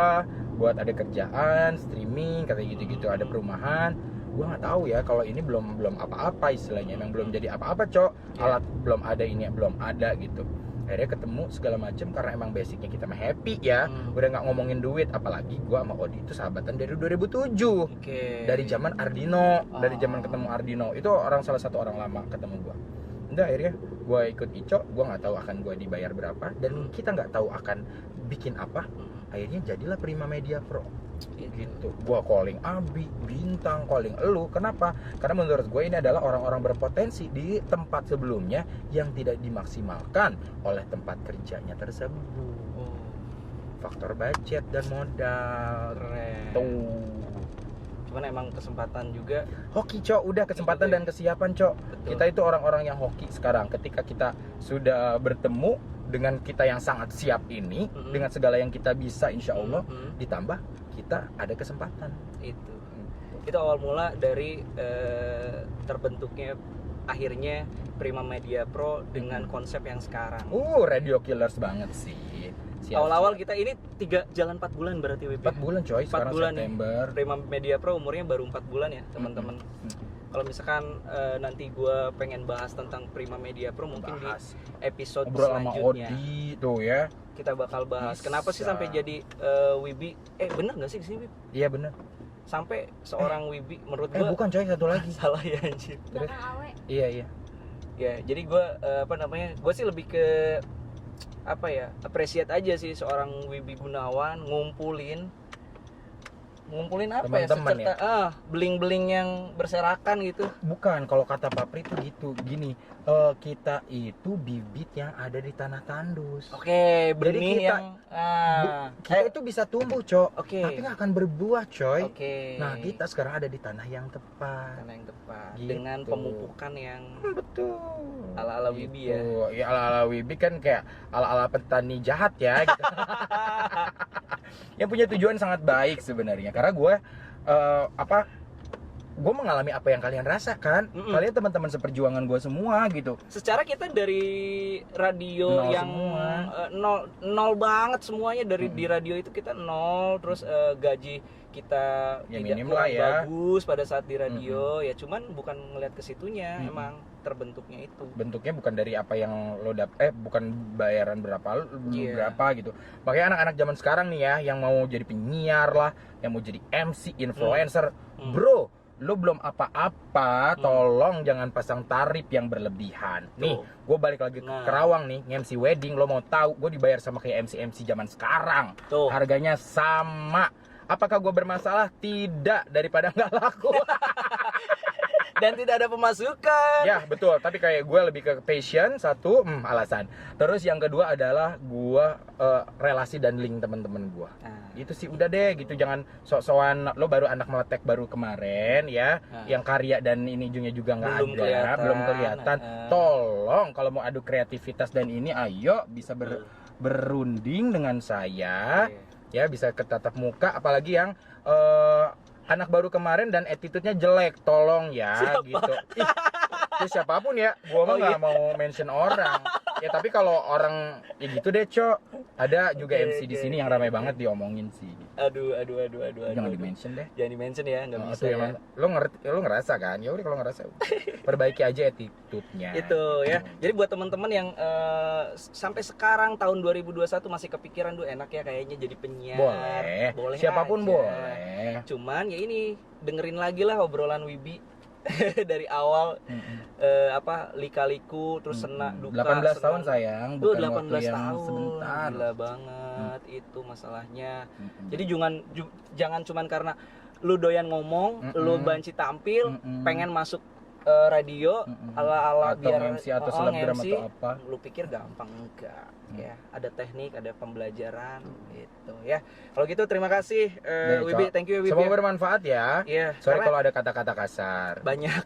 buat ada kerjaan streaming katanya gitu-gitu, ada perumahan. Gue nggak tahu ya, kalau ini belum apa-apa istilahnya, emang belum jadi apa-apa, Cok. Alat belum ada, ini belum ada gitu. Akhirnya ketemu segala macem karena emang basicnya kita mah happy ya. Udah nggak ngomongin duit, apalagi gue sama Odi itu sahabatan dari 2007. Dari zaman Ardino, dari zaman ketemu Ardino itu salah satu orang lama ketemu gue. Udah akhirnya gue ikut Ico, gue nggak tahu akan gue dibayar berapa dan kita nggak tahu akan bikin apa. Akhirnya jadilah Prima Media Pro. Gitu. Gua calling Abi, Bintang, calling elu. Kenapa? Karena menurut gue ini adalah orang-orang berpotensi di tempat sebelumnya yang tidak dimaksimalkan oleh tempat kerjanya tersebut. Faktor budget dan modal. Tuh. Cuman emang kesempatan juga. Hoki, Cok, udah kesempatan dan kesiapan, Cok. Kita itu orang-orang yang hoki sekarang. Ketika kita sudah bertemu dengan kita yang sangat siap ini, dengan segala yang kita bisa, insya Allah, ditambah kita ada kesempatan. Itu awal mula dari terbentuknya akhirnya Prima Media Pro dengan konsep yang sekarang. Radio Killers banget sih. Awal-awal kita ini 4 bulan berarti, WP. 4 bulan, coy. 4 bulan September. Ya. Prima Media Pro umurnya baru 4 bulan ya, teman-teman. Kalau misalkan nanti gue pengen bahas tentang Prima Media Pro, mungkin di episode selanjutnya. Sama Odi tuh ya. Kita bakal bahas kenapa sih sampai jadi Wibi. Bener nggak sih kesini, Wib? Iya bener. Sampai seorang Wibi menurut gue. Bukan, coy, satu lagi. Salah ya, anjir. Terus? Iya. Ya, jadi gue gue sih lebih ke appreciate aja sih seorang Wibi Gunawan ngumpulin ngumpulin apa Teman-teman ya? Beling-beling yang berserakan gitu. Bukan, kalau kata Papri tuh gitu, gini, kita itu bibit yang ada di tanah tandus. Oke, benih kita- yang Kita itu bisa tumbuh, Cok, Oke. tapi nggak akan berbuah, coy. Oke. Nah, kita sekarang ada di tanah yang tepat. tanah yang tepat Gitu. dengan pemupukan yang Betul. ala-ala Wibi ya. Ya ala-ala Wibi kan kayak ala-ala petani jahat ya gitu. Yang punya tujuan sangat baik sebenarnya. Karena gue gue mengalami apa yang kalian rasakan. Kalian teman-teman seperjuangan gue semua gitu. Secara kita dari radio Nol yang semua. nol banget semuanya dari di radio itu kita nol, terus gaji kita Ya, tidak minim kurang lah ya. bagus pada saat di radio ya, cuman bukan ngelihat ke situnya, emang terbentuknya itu. Bentuknya bukan dari apa yang lo bukan bayaran berapa Iya. berapa gitu. Makanya anak-anak zaman sekarang nih ya, yang mau jadi penyiar lah, yang mau jadi MC, influencer, bro, lo belum apa-apa, tolong jangan pasang tarif yang berlebihan. Nih, gue balik lagi ke Kerawang nih, MC wedding, lo mau tahu, gue dibayar sama kayak MC zaman sekarang. Tuh. Harganya sama. Apakah gue bermasalah? Tidak, daripada nggak laku. Dan tidak ada pemasukan. Ya betul, tapi kayak gue lebih ke passion satu, alasan. Terus yang kedua adalah gue relasi dan link teman-teman gue. Itu sih udah deh gitu, jangan sok-sokan lo baru anak meletek baru kemarin ya, yang karya dan ini juga nggak ada, belum kelihatan. Tolong kalau mau adu kreativitas dan ini, ayo bisa berunding dengan saya. Ya bisa ketatap muka, apalagi yang anak baru kemarin dan attitude-nya jelek, tolong ya. Gitu. Itu siapapun ya, gua mah nggak mau mention orang. Ya tapi kalau orang ya gitu deh, Cok. Ada juga MC di sini yang ramai banget diomongin sih. Aduh. Jangan di-mention deh. Jangan di-mention ya, nggak bisa. Ya. Lo ngerasa kan? Ya udah kalau ngerasa perbaiki aja attitude-nya. Itu ya. Jadi buat teman-teman yang sampai sekarang tahun 2021 masih kepikiran, enak ya kayaknya jadi penyiar. Boleh siapapun aja. boleh. Cuman ya ini dengerin lagi lah obrolan Wibi dari awal, lika-liku, terus senak duka. 18 tahun sayang, bukan 18 waktu yang tahun sebentar. gila banget itu masalahnya. Jadi jangan cuman karena lu doyan ngomong, lu banci tampil, pengen masuk radio ala-ala atau biar MC atau selebgram atau apa, lu pikir gampang. Enggak ya, ada teknik, ada pembelajaran gitu ya. Kalau gitu terima kasih Wibi, thank you Wibi. Semoga bermanfaat ya. Iya, sorry kalau ada kata-kata kasar banyak.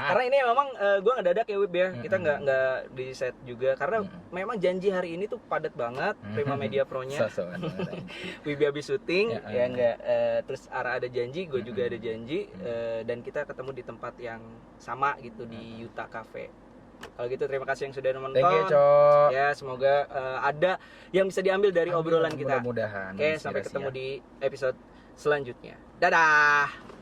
Karena ini memang gue ngedadak ya Wib ya, kita nggak di set juga karena memang janji hari ini tuh padat banget. Prima Media Pro-nya Wibi habis syuting ya nggak, terus Ara ada janji, gue juga ada janji, dan kita ketemu di tempat yang sama gitu, di Yuta Cafe. Kalau gitu terima kasih yang sudah nonton. Thank you, Cok. Ya semoga ada yang bisa diambil dari obrolan kita. Mudah-mudahan. Oke, sampai ketemu di episode selanjutnya. Dadah.